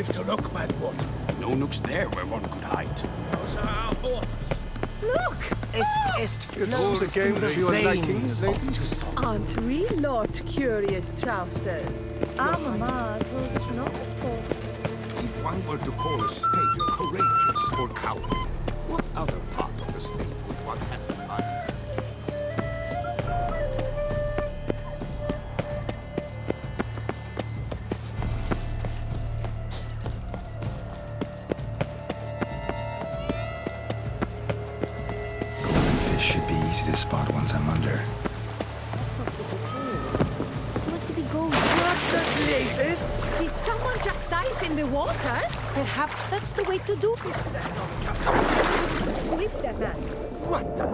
swift to look, Madwater. No nooks there where one could hide. Those are our boys. Look! Est All flows the games in you the are liking, veins of lady? Toussaint. Aren't we, Lord Curious Trousers? Our mamma told us not to talk. If one were to call a state courageous or cowardly, what other part of the state would one have in mind? Golden fish should be easy to spot once I'm under. That's not good at all. It was to be gold. What the blazes? Did someone just dive in the water? Perhaps that's the way to do this. Who is that man? What the...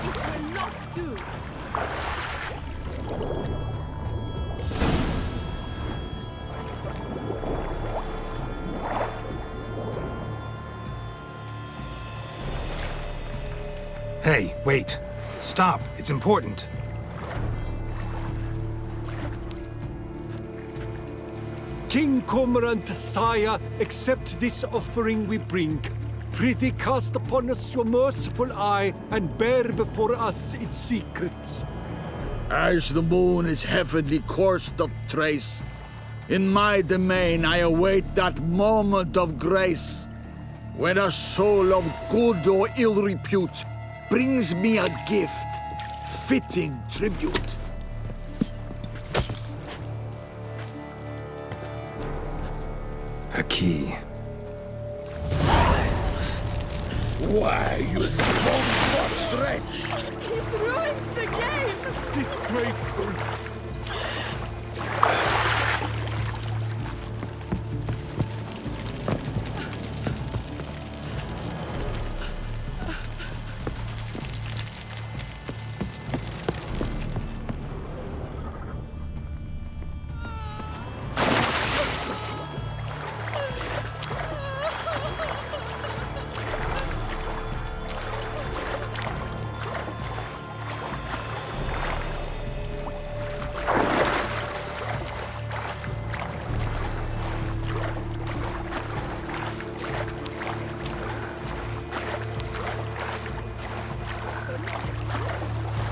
It will not do. Hey, wait. Stop. It's important. King Cormorant, sire, accept this offering we bring. Prithee cast upon us your merciful eye and bear before us its secrets. As the moon its heavenly course doth trace, in my domain I await that moment of grace, when a soul of good or ill repute brings me a gift, fitting tribute. A key. Why, you won't stretch! He's ruined the game! Disgraceful.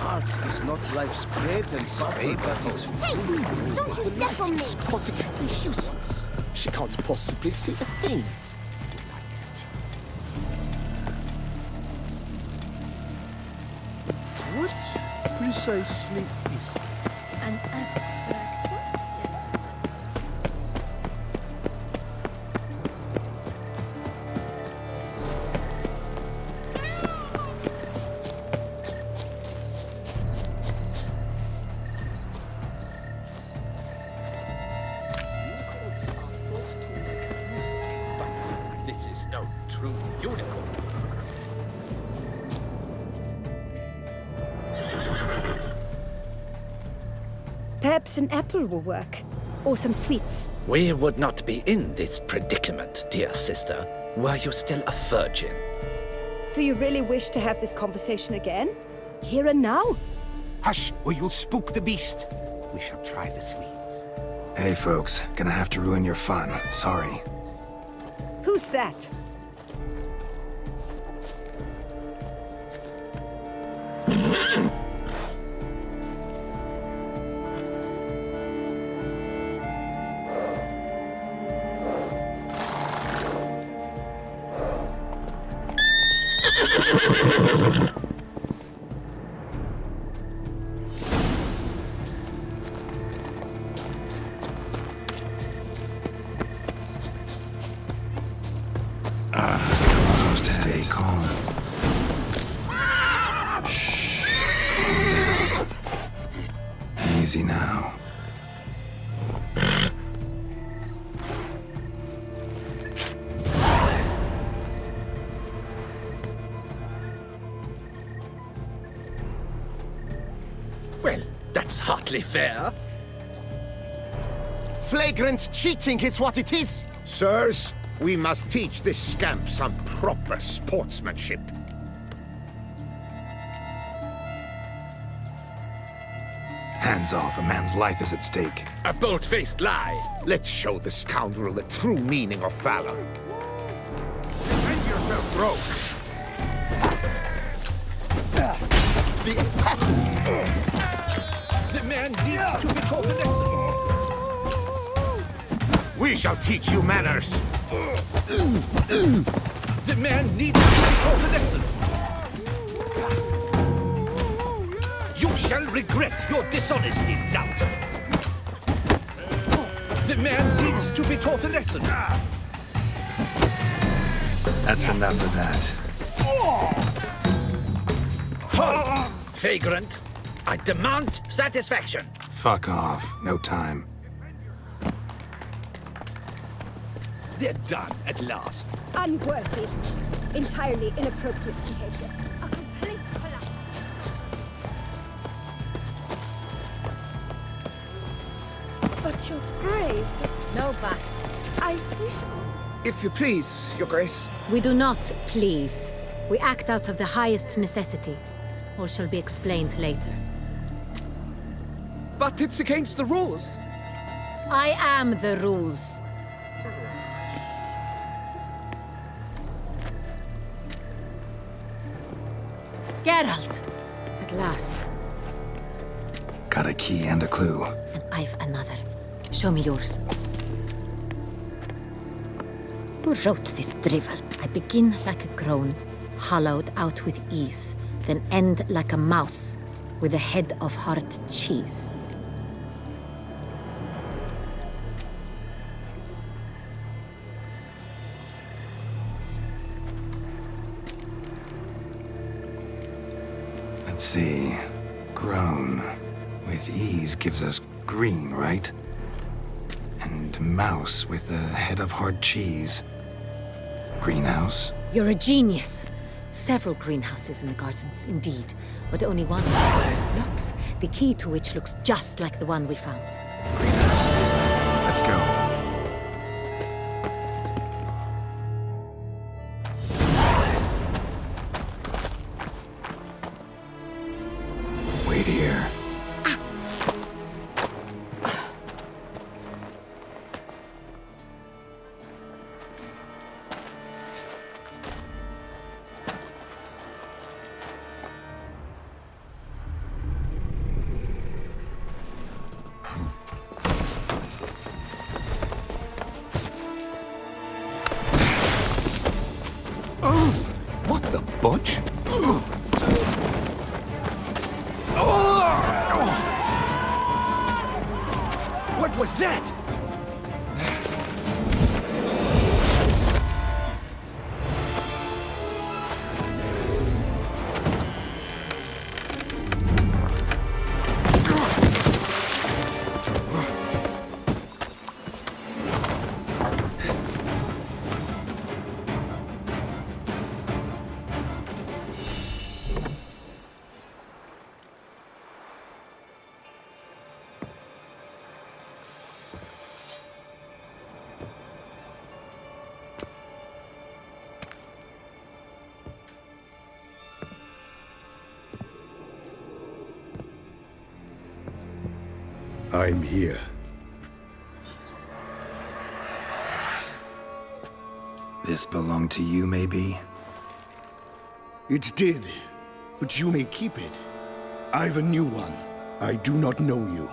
Art is not life's bread and butter, but it's food. Don't you step on me! It's positively useless. She can't possibly see a thing. What precisely is it? An abstract question. Unicorns are thought to make music, but this is no true unicorn. Perhaps an apple will work. Or some sweets. We would not be in this predicament, dear sister, were you still a virgin. Do you really wish to have this conversation again? Here and now? Hush, or you'll spook the beast. We shall try the sweets. Hey, folks. Gonna have to ruin your fun. Sorry. Who's that? Easy now. Well, that's hardly fair. Flagrant cheating is what it is! Sirs, we must teach this scamp some proper sportsmanship. Hands off, a man's life is at stake. A bold-faced lie. Let's show the scoundrel the true meaning of valor. Defend yourself, rogue! The man needs to be taught a lesson! We shall teach you manners! The man needs to be taught a lesson! You shall regret your dishonesty, lout! The man needs to be taught a lesson! That's enough of that. Vagrant, I demand satisfaction. Fuck off. No time. They're done at last. Unworthy. Entirely inappropriate behavior. A complete collapse. But your grace, No buts. I wish... If you please, Your Grace. We do not please. We act out of the highest necessity. All shall be explained later. But it's against the rules. I am the rules. Geralt! At last. Got a key and a clue. And I've another. Show me yours. Who wrote this drivel? I begin like a groan, hollowed out with ease, then end like a mouse, with a head of hard cheese. Let's see. Grown. With ease gives us green, right? And mouse with the head of hard cheese. Greenhouse? You're a genius. Several greenhouses in the gardens, indeed, but only one locks, the key to which looks just like the one we found. Greenhouse it is then. Let's go. Wait here. What the butch? What was that? I'm here. This belonged to you, maybe? It did, but you may keep it. I've a new one. I do not know you.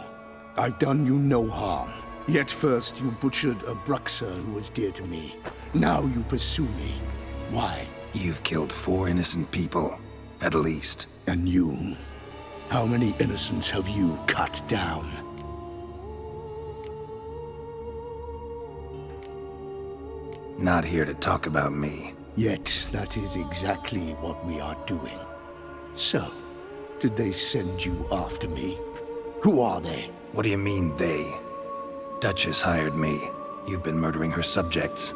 I've done you no harm. Yet first you butchered a Bruxer who was dear to me. Now you pursue me. Why? You've killed 4 innocent people, at least. And you? How many innocents have you cut down? Not here to talk about me. Yet that is exactly what we are doing. So, did they send you after me? Who are they? What do you mean, they? Duchess hired me. You've been murdering her subjects.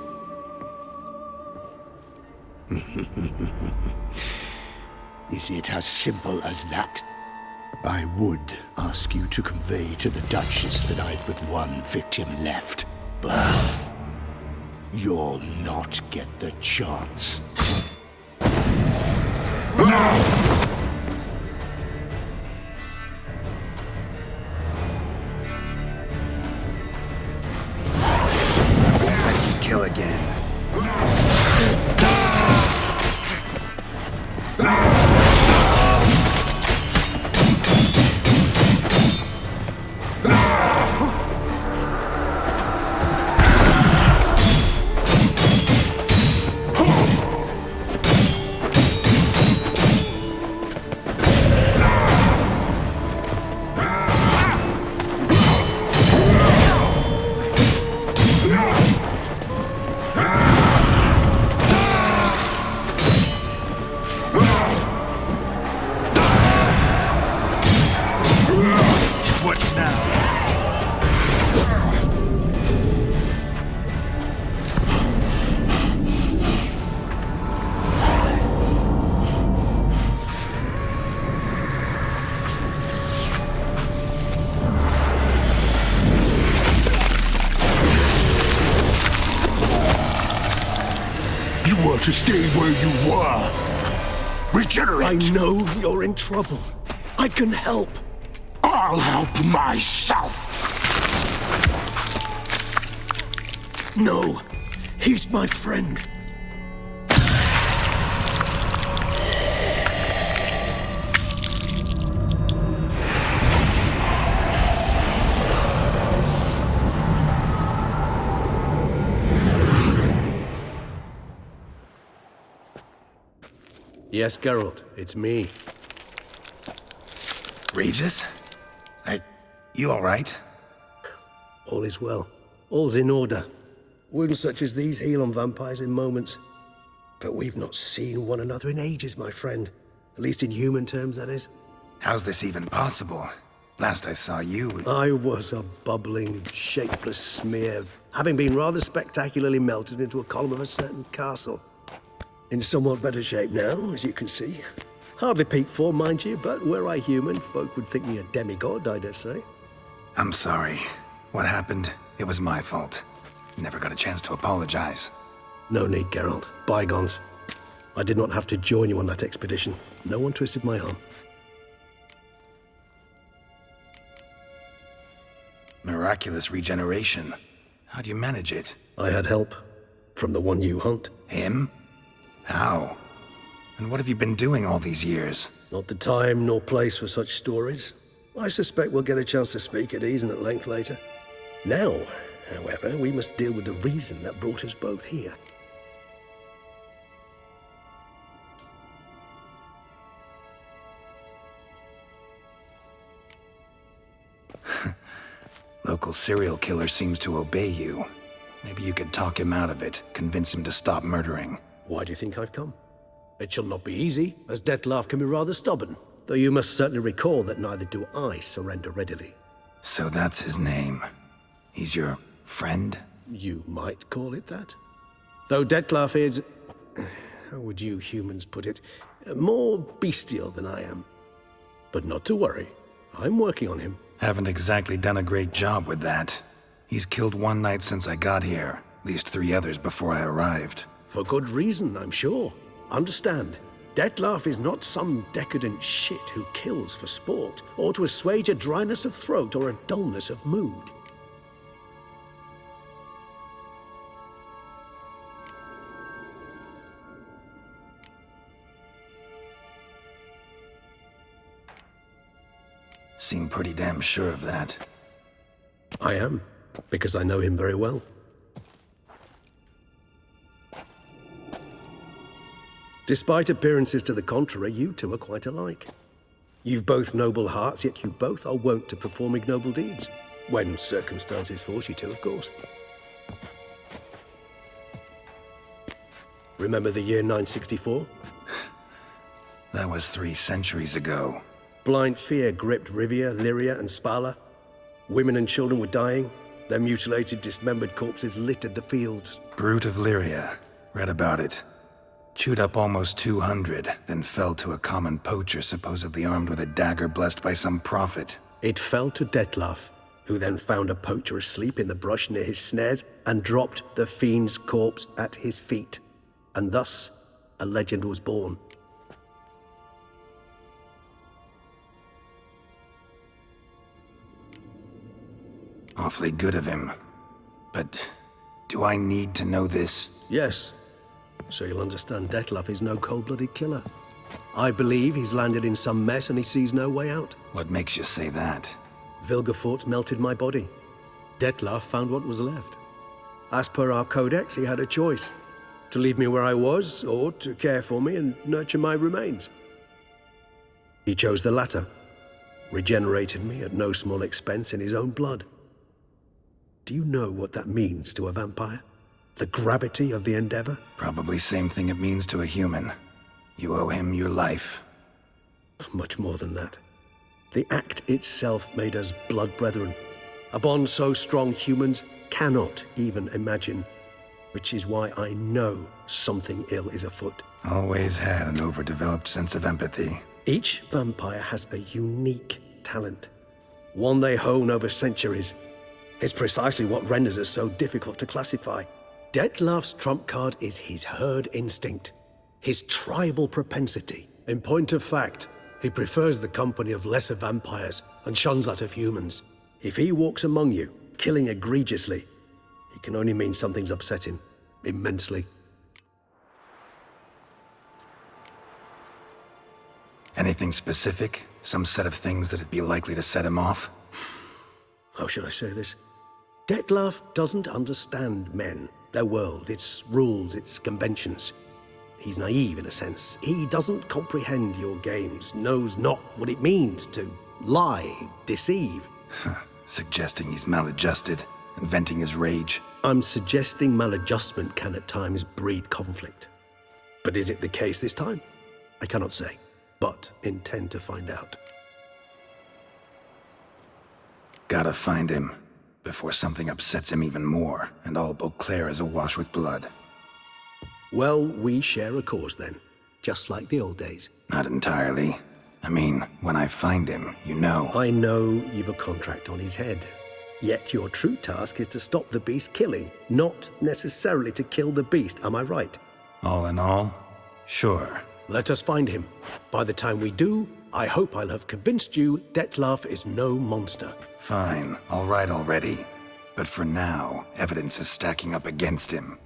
Is it as simple as that? I would ask you to convey to the Duchess that I've but one victim left, but you'll not get the chance. Let you kill again. To stay where you were. Regenerate. I know you're in trouble. I can help. I'll help myself. No, he's my friend. Yes, Geralt, it's me. Regis? You all right? All is well. All's in order. Wounds such as these heal on vampires in moments. But we've not seen one another in ages, my friend. At least in human terms, that is. How's this even possible? Last I saw you... I was a bubbling, shapeless smear, having been rather spectacularly melted into a column of a certain castle. In somewhat better shape now, as you can see. Hardly peak form, mind you, but were I human, folk would think me a demigod, I dare say. I'm sorry. What happened, it was my fault. Never got a chance to apologize. No need, Geralt. Bygones. I did not have to join you on that expedition. No one twisted my arm. Miraculous regeneration. How do you manage it? I had help. From the one you hunt. Him? How? And what have you been doing all these years? Not the time nor place for such stories. I suspect we'll get a chance to speak at ease and at length later. Now, however, we must deal with the reason that brought us both here. Local serial killer seems to obey you. Maybe you could talk him out of it, convince him to stop murdering. Why do you think I've come? It shall not be easy, as Dettlaff can be rather stubborn. Though you must certainly recall that neither do I surrender readily. So that's his name. He's your friend? You might call it that. Though Dettlaff is... how would you humans put it? More bestial than I am. But not to worry. I'm working on him. Haven't exactly done a great job with that. He's killed one knight since I got here. At least 3 others before I arrived. For good reason, I'm sure. Understand, Dettlaff is not some decadent shit who kills for sport, or to assuage a dryness of throat or a dullness of mood. Seem pretty damn sure of that. I am, because I know him very well. Despite appearances to the contrary, you two are quite alike. You've both noble hearts, yet you both are wont to perform ignoble deeds. When circumstances force you to, of course. Remember the year 964? That was 3 centuries ago. Blind fear gripped Rivia, Lyria, and Spala. Women and children were dying. Their mutilated, dismembered corpses littered the fields. Brute of Lyria. Read about it. Chewed up almost 200, then fell to a common poacher supposedly armed with a dagger blessed by some prophet. It fell to Dettlaff, who then found a poacher asleep in the brush near his snares and dropped the fiend's corpse at his feet. And thus, a legend was born. Awfully good of him. But do I need to know this? Yes. So you'll understand Dettlaff is no cold-blooded killer. I believe he's landed in some mess and he sees no way out. What makes you say that? Vilgefortz melted my body. Dettlaff found what was left. As per our codex, he had a choice. To leave me where I was, or to care for me and nurture my remains. He chose the latter. Regenerated me at no small expense in his own blood. Do you know what that means to a vampire? The gravity of the endeavor? Probably same thing it means to a human. You owe him your life. Much more than that. The act itself made us blood brethren. A bond so strong humans cannot even imagine. Which is why I know something ill is afoot. Always had an overdeveloped sense of empathy. Each vampire has a unique talent. One they hone over centuries. It's precisely what renders us so difficult to classify. Dettlaff's trump card is his herd instinct, his tribal propensity. In point of fact, he prefers the company of lesser vampires and shuns that of humans. If he walks among you, killing egregiously, it can only mean something's upset him, immensely. Anything specific? Some set of things that'd be likely to set him off? How should I say this? Dettlaff doesn't understand men, their world, its rules, its conventions. He's naive in a sense. He doesn't comprehend your games, knows not what it means to lie, deceive. Suggesting he's maladjusted and venting his rage. I'm suggesting maladjustment can at times breed conflict. But is it the case this time? I cannot say, but intend to find out. Gotta find him before something upsets him even more, and all Beauclair is awash with blood. Well, we share a cause then, just like the old days. Not entirely. I mean, when I find him, you know. I know you've a contract on his head. Yet your true task is to stop the beast killing, not necessarily to kill the beast, am I right? All in all, sure. Let us find him. By the time we do, I hope I'll have convinced you Dettlaff is no monster. Fine, all right already. But for now, evidence is stacking up against him.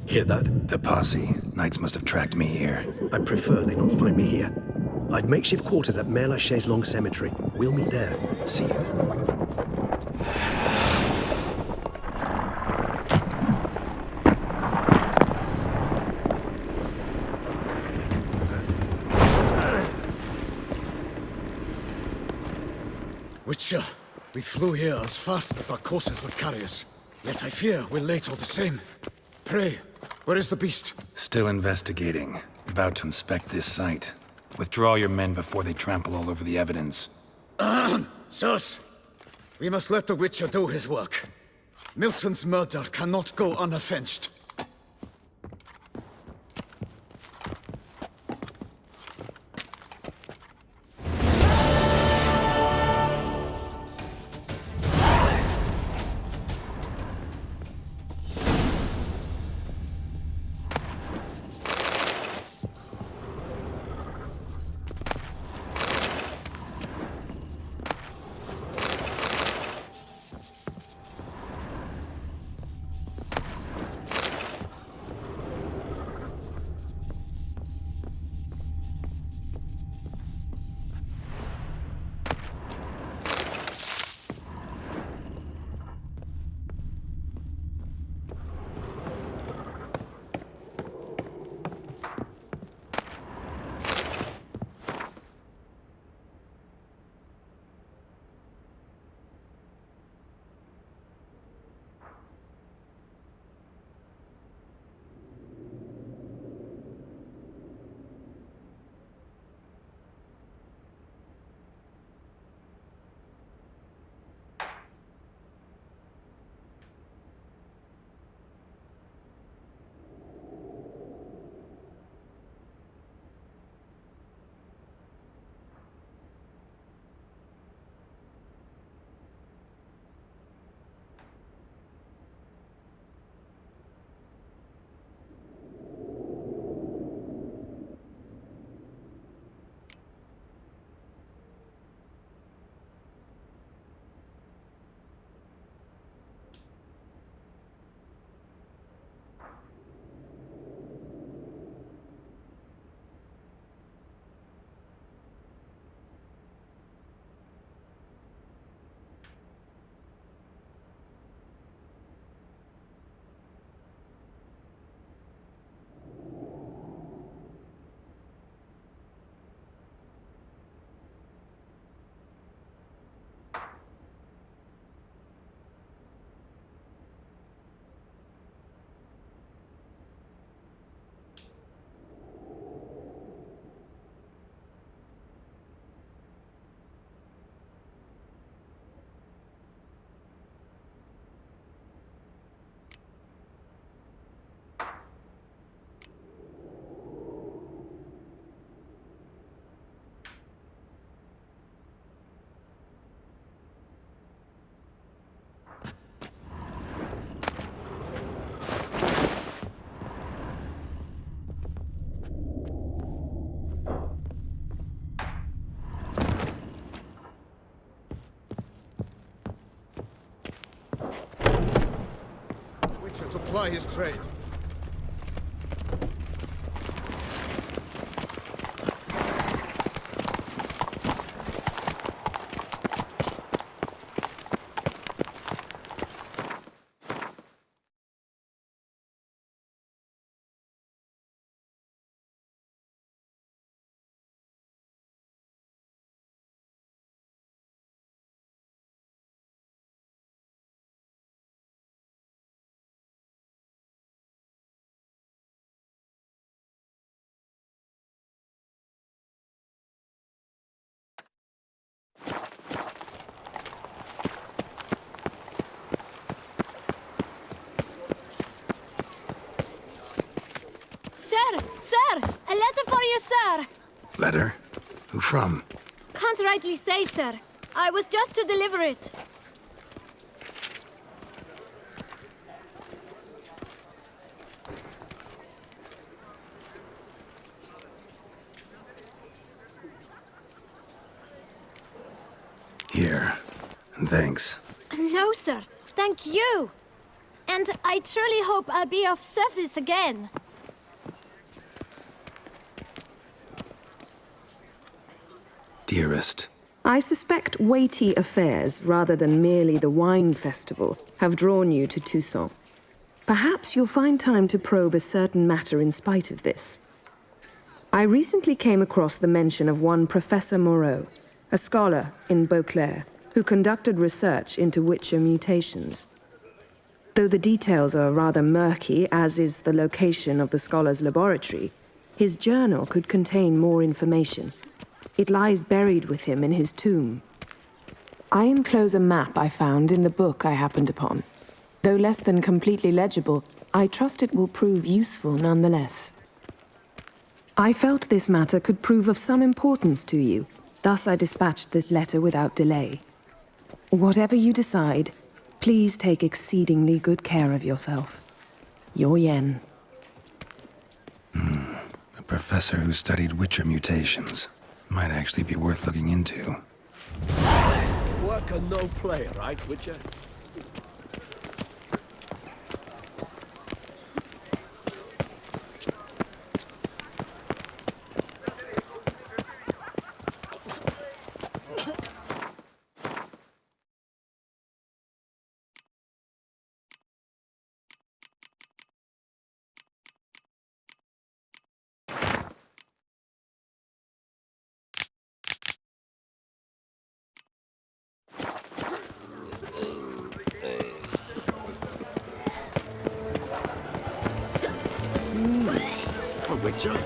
Hear that? The posse. Knights must have tracked me here. I prefer they not find me here. I've makeshift quarters at Mère Lachaise Long Cemetery. We'll meet there. See you. Witcher, we flew here as fast as our courses would carry us. Yet I fear we're late all the same. Pray, where is the beast? Still investigating. About to inspect this site. Withdraw your men before they trample all over the evidence. Sirs, we must let the Witcher do his work. Milton's murder cannot go unavenged. ply his trade. Sir! A letter for you, sir! Letter? Who from? Can't rightly say, sir. I was just to deliver it. Here. And thanks. No, sir. Thank you. And I truly hope I'll be of service again. Dearest. I suspect weighty affairs, rather than merely the wine festival, have drawn you to Toussaint. Perhaps you'll find time to probe a certain matter in spite of this. I recently came across the mention of one Professor Moreau, a scholar in Beauclair, who conducted research into Witcher mutations. Though the details are rather murky, as is the location of the scholar's laboratory, his journal could contain more information. It lies buried with him in his tomb. I enclose a map I found in the book I happened upon. Though less than completely legible, I trust it will prove useful nonetheless. I felt this matter could prove of some importance to you, thus I dispatched this letter without delay. Whatever you decide, please take exceedingly good care of yourself. Your Yen. A professor who studied Witcher mutations. Might actually be worth looking into. Work and no play, right, Witcher? Witcher?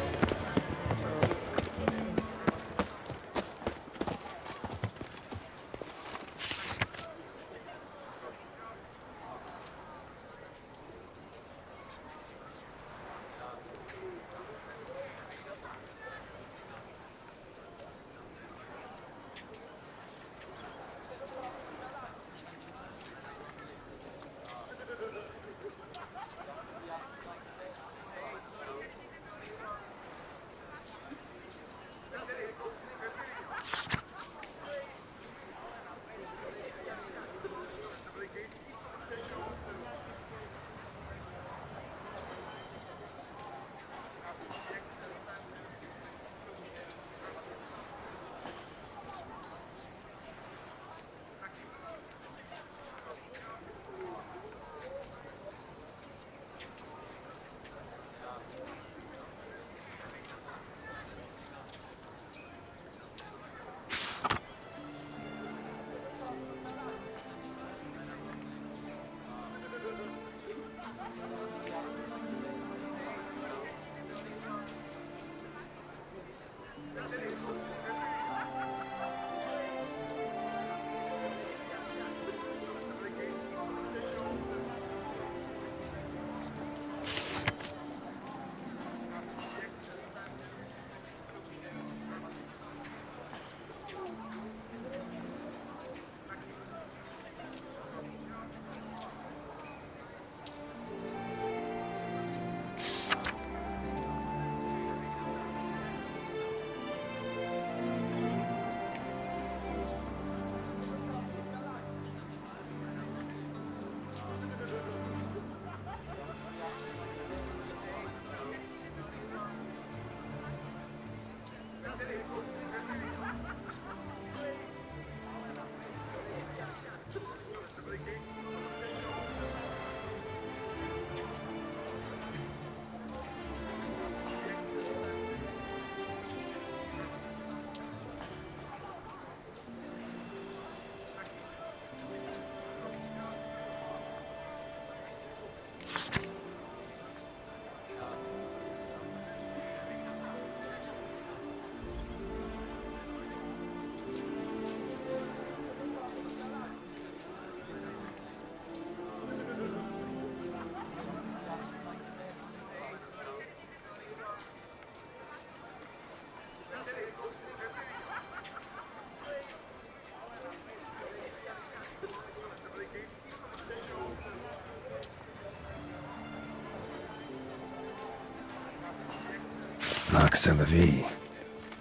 Nox c'est la vie.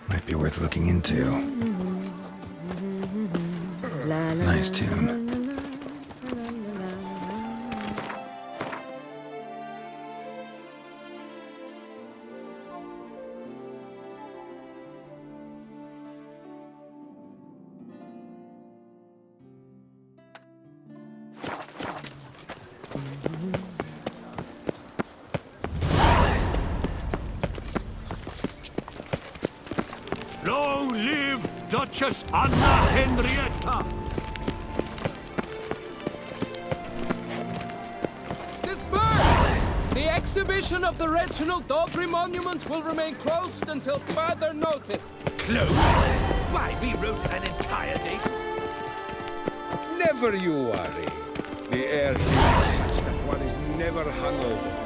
Might be worth looking into. Nice tune. Long live Duchess Anna Henrietta! Disperse! The exhibition of the Reginald Dobry monument will remain closed until further notice. Closed? Why, we wrote an entire day. Never you worry. The air here is such that one is never hungover.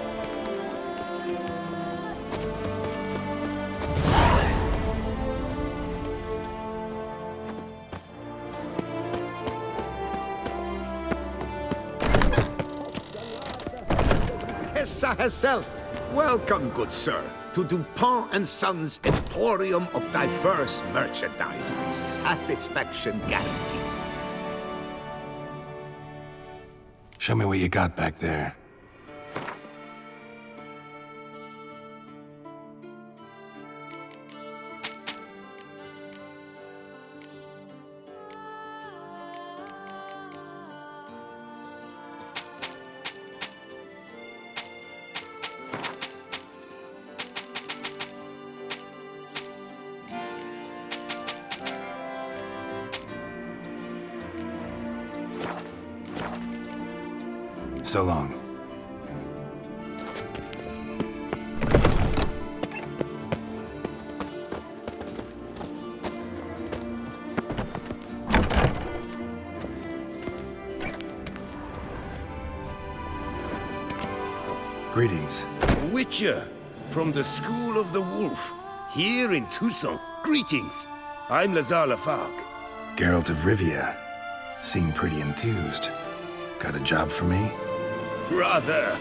Hessa herself. Welcome, good sir, to Dupont and Sons Emporium of diverse merchandising. Satisfaction guaranteed. Show me what you got back there. So long. Greetings. Witcher, from the School of the Wolf, here in Toussaint. Greetings. I'm Lazar Lafargue. Geralt of Rivia. Seem pretty enthused. Got a job for me? Rather.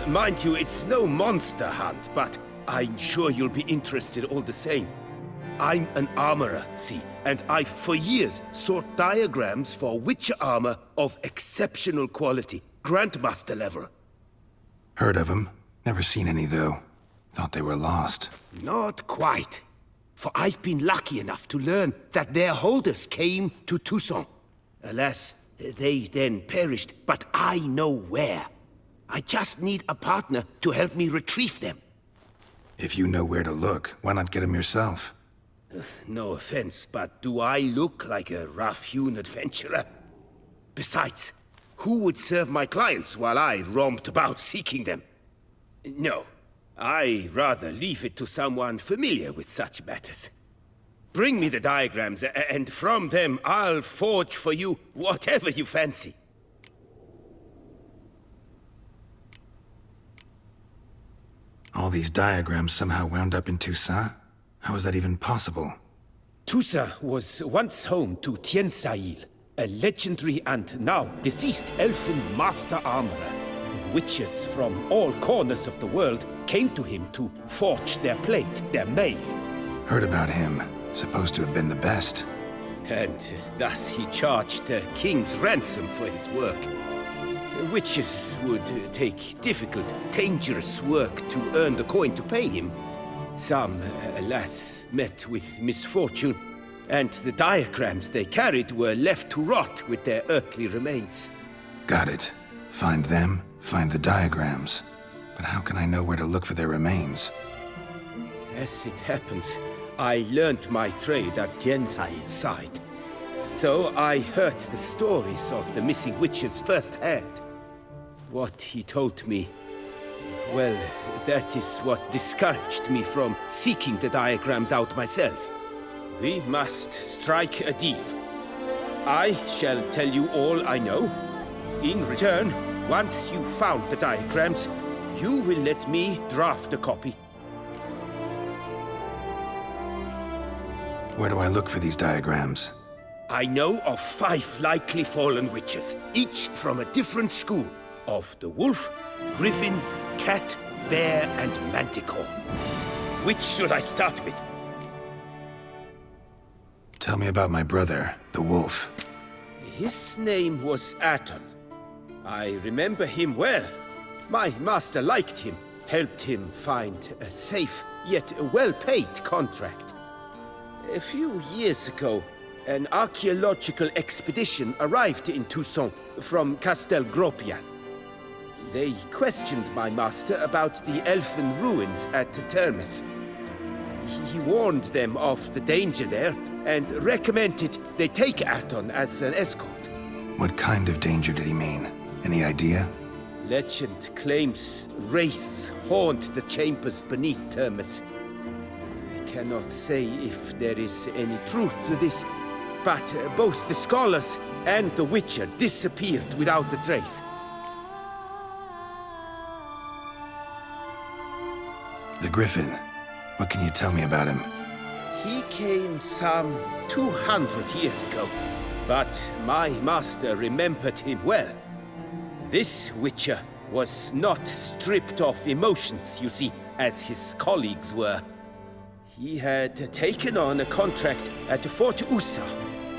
Mind you, it's no monster hunt, but I'm sure you'll be interested all the same. I'm an armorer, see, and I've for years sought diagrams for Witcher armor of exceptional quality, Grandmaster level. Heard of them. Never seen any, though. Thought they were lost. Not quite. For I've been lucky enough to learn that their holders came to Toussaint. Alas, they then perished, but I know where. I just need a partner to help me retrieve them. If you know where to look, why not get them yourself? No offense, but do I look like a rough-hewn adventurer? Besides, who would serve my clients while I romped about seeking them? No, I rather leave it to someone familiar with such matters. Bring me the diagrams, and from them I'll forge for you whatever you fancy. All these diagrams somehow wound up in Toussaint? How is that even possible? Toussaint was once home to Tiensail, a legendary and now deceased elfin master armorer. Witches from all corners of the world came to him to forge their plate, their mail. Heard about him. Supposed to have been the best. And thus he charged a king's ransom for his work. Witches would take difficult, dangerous work to earn the coin to pay him. Some, alas, met with misfortune, and the diagrams they carried were left to rot with their earthly remains. Got it. Find them, find the diagrams. But how can I know where to look for their remains? As it happens, I learned my trade at Tiensail's side. So I heard the stories of the missing witches firsthand. What he told me, well, that is what discouraged me from seeking the diagrams out myself. We must strike a deal. I shall tell you all I know. In return, once you've found the diagrams, you will let me draft a copy. Where do I look for these diagrams? I know of 5 likely fallen witches, each from a different school of the wolf, griffin, cat, bear, and manticore. Which should I start with? Tell me about my brother, the wolf. His name was Aton. I remember him well. My master liked him, helped him find a safe, yet well-paid contract. A few years ago, an archaeological expedition arrived in Toussaint from Castel Gropian. They questioned my master about the elfin ruins at Termes. He warned them of the danger there and recommended they take Aton as an escort. What kind of danger did he mean? Any idea? Legend claims wraiths haunt the chambers beneath Termes. I cannot say if there is any truth to this, but both the scholars and the Witcher disappeared without a trace. The Griffin. What can you tell me about him? He came some 200 years ago, but my master remembered him well. This Witcher was not stripped of emotions, you see, as his colleagues were. He had taken on a contract at Fort Usa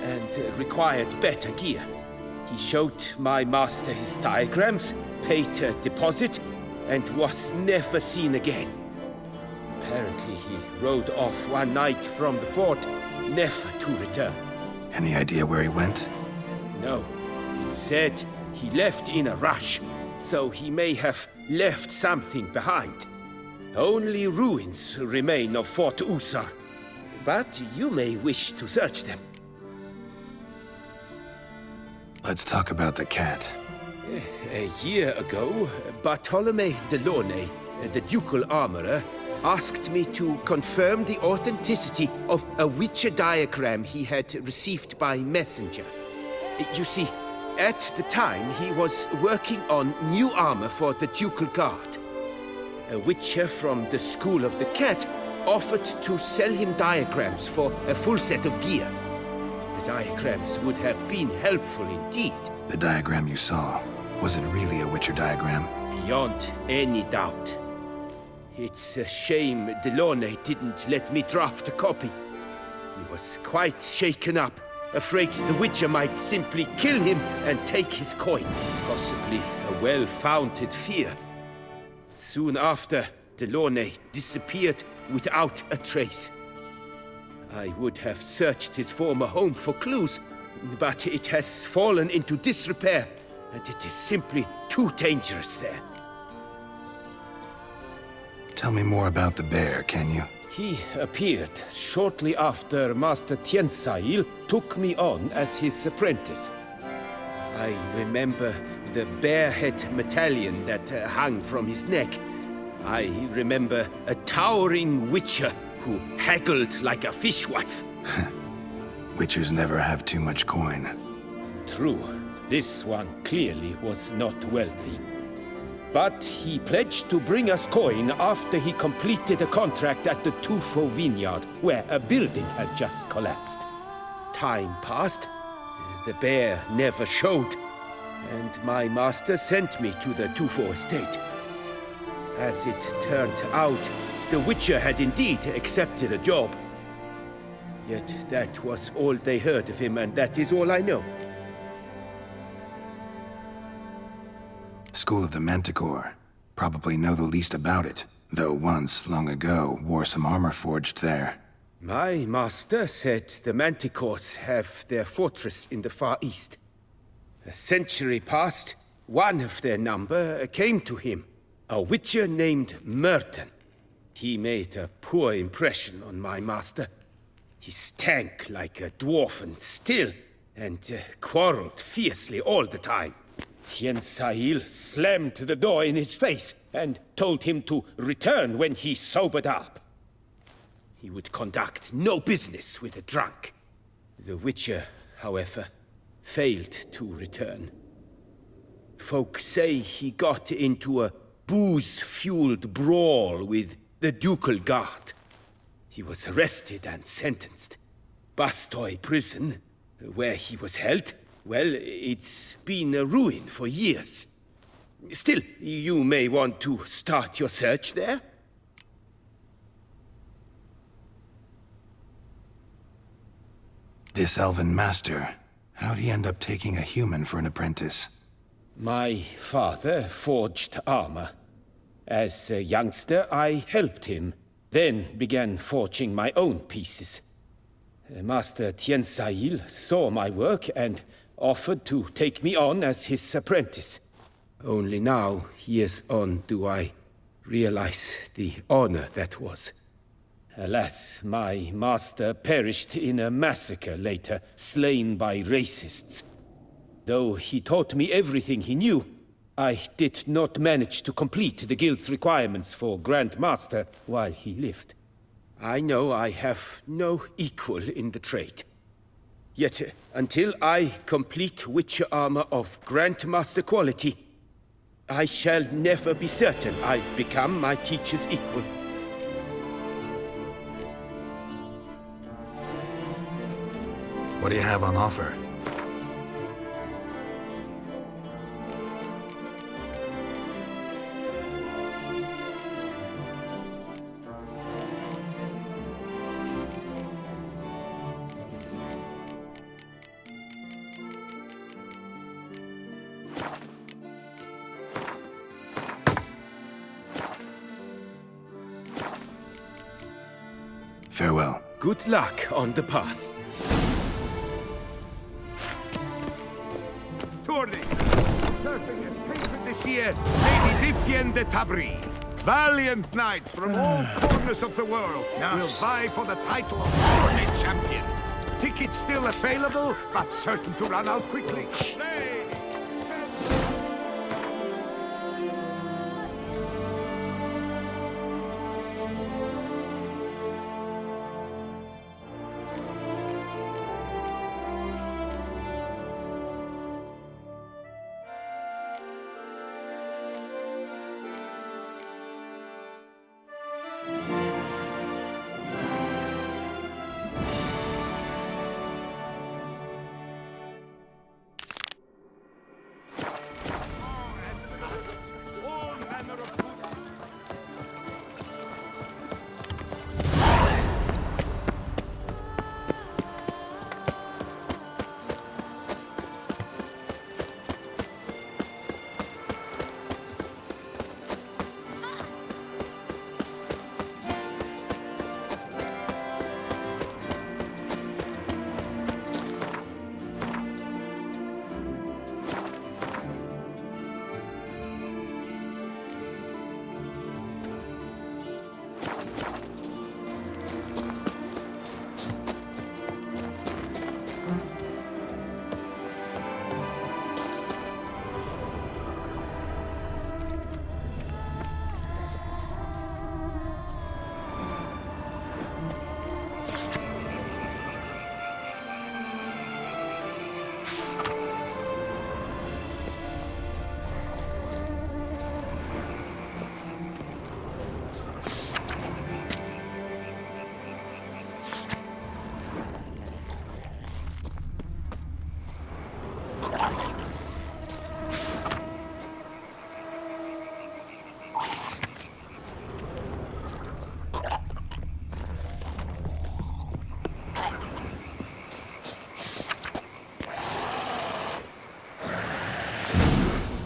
and required better gear. He showed my master his diagrams, paid a deposit, and was never seen again. Apparently, he rode off one night from the fort, never to return. Any idea where he went? No. It said he left in a rush, so he may have left something behind. Only ruins remain of Fort Usar, but you may wish to search them. Let's talk about the cat. A year ago, Bartolome Delaunay, the ducal armorer, asked me to confirm the authenticity of a Witcher diagram he had received by messenger. You see, at the time he was working on new armor for the ducal guard. A Witcher from the School of the Cat offered to sell him diagrams for a full set of gear. The diagrams would have been helpful indeed. The diagram you saw, was it really a Witcher diagram? Beyond any doubt. It's a shame Delaunay didn't let me draft a copy. He was quite shaken up, afraid the Witcher might simply kill him and take his coin. Possibly a well-founded fear. Soon after, Delaunay disappeared without a trace. I would have searched his former home for clues, but it has fallen into disrepair, and it is simply too dangerous there. Tell me more about the bear, can you? He appeared shortly after Master Tiensail took me on as his apprentice. I remember the bear-head medallion that hung from his neck. I remember a towering Witcher who haggled like a fishwife. Witchers never have too much coin. True. This one clearly was not wealthy. But he pledged to bring us coin after he completed a contract at the Tufo vineyard, where a building had just collapsed. Time passed. The bear never showed, and my master sent me to the Tufo estate. As it turned out, the Witcher had indeed accepted a job. Yet that was all they heard of him, and that is all I know. School of the Manticore. Probably know the least about it, though once, long ago, wore some armor forged there. My master said the Manticores have their fortress in the Far East. A century past, one of their number came to him, a Witcher named Merton. He made a poor impression on my master. He stank like a dwarfen still, and quarreled fiercely all the time. Tiensail slammed the door in his face and told him to return when he sobered up. He would conduct no business with a drunk. The Witcher, however, failed to return. Folk say he got into a booze-fueled brawl with the ducal guard. He was arrested and sentenced. Bastoy prison, where he was held, well, it's been a ruin for years. Still, you may want to start your search there. This elven master, how'd he end up taking a human for an apprentice? My father forged armor. As a youngster, I helped him, then began forging my own pieces. Master Tiansail saw my work and offered to take me on as his apprentice. Only now, years on, do I realize the honor that was. Alas, my master perished in a massacre later, slain by racists. Though he taught me everything he knew, I did not manage to complete the guild's requirements for Grand Master while he lived. I know I have no equal in the trade. Yet, until I complete Witcher armor of Grandmaster quality, I shall never be certain I've become my teacher's equal. What do you have on offer? Farewell. Good luck on the path. Tourney! Surfing is painted this year, Lady Vivien de Tabry. Valiant knights from all corners of the world will vie for the title of Tourney champion. Tickets still available, but certain to run out quickly.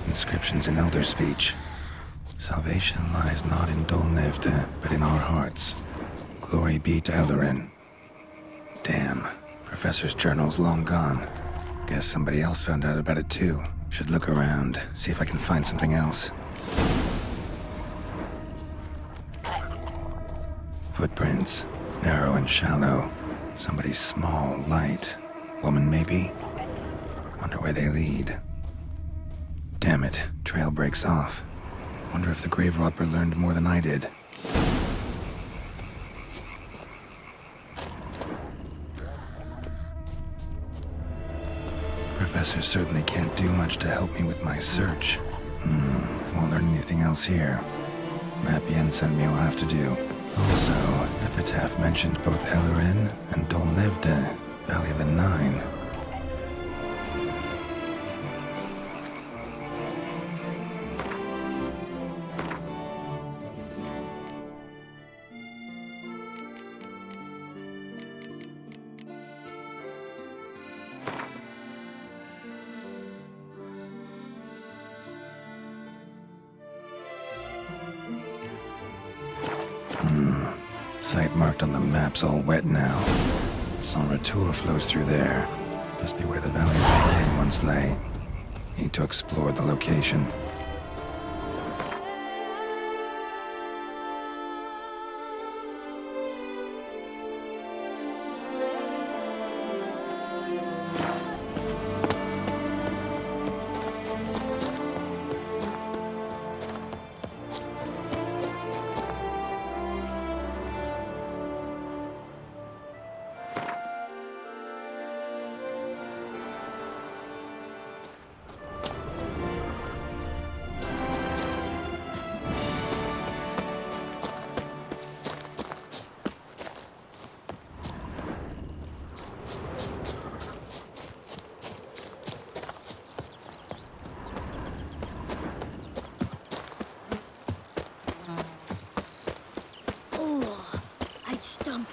Inscriptions in Elder speech. Salvation lies not in Dol Nevde, but in our hearts. Glory be to Eldarin. Damn. Professor's journal's long gone. Guess somebody else found out about it too. Should look around, see if I can find something else. Footprints. Narrow and shallow. Somebody's small, light. Woman, maybe? Wonder where they lead. Damn it, trail breaks off. Wonder if the grave robber learned more than I did. Professor certainly can't do much to help me with my search. Won't learn anything else here. Mapien sent me will have to do. Also, Epitaph mentioned both Eldarin and Dol Nevde, Valley of the Nine. Site marked on the map's all wet now. San Retour flows through there. Must be where the Valley of Pain once lay. Need to explore the location.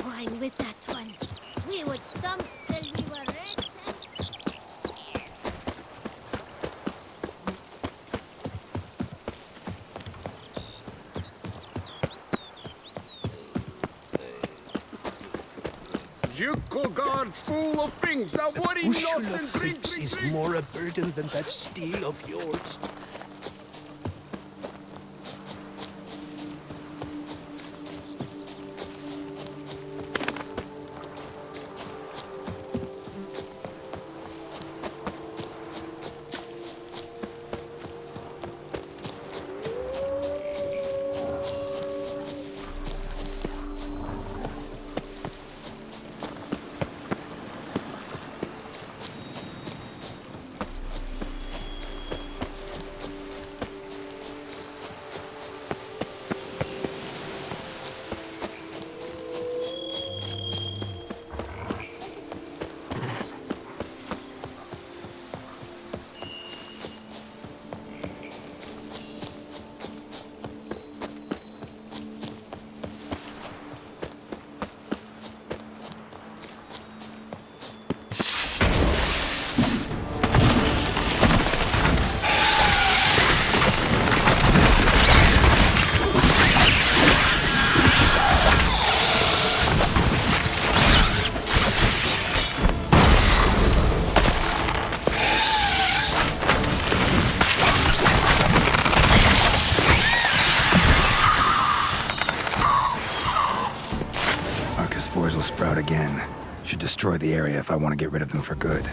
Wine with that one. We would stomp till we were red. Ducal guards full of things. Now worry Bushel not of and drink, grapes drink, is drink. more a burden than that steel of yours. Spores will sprout again. Should destroy the area if I want to get rid of them for good.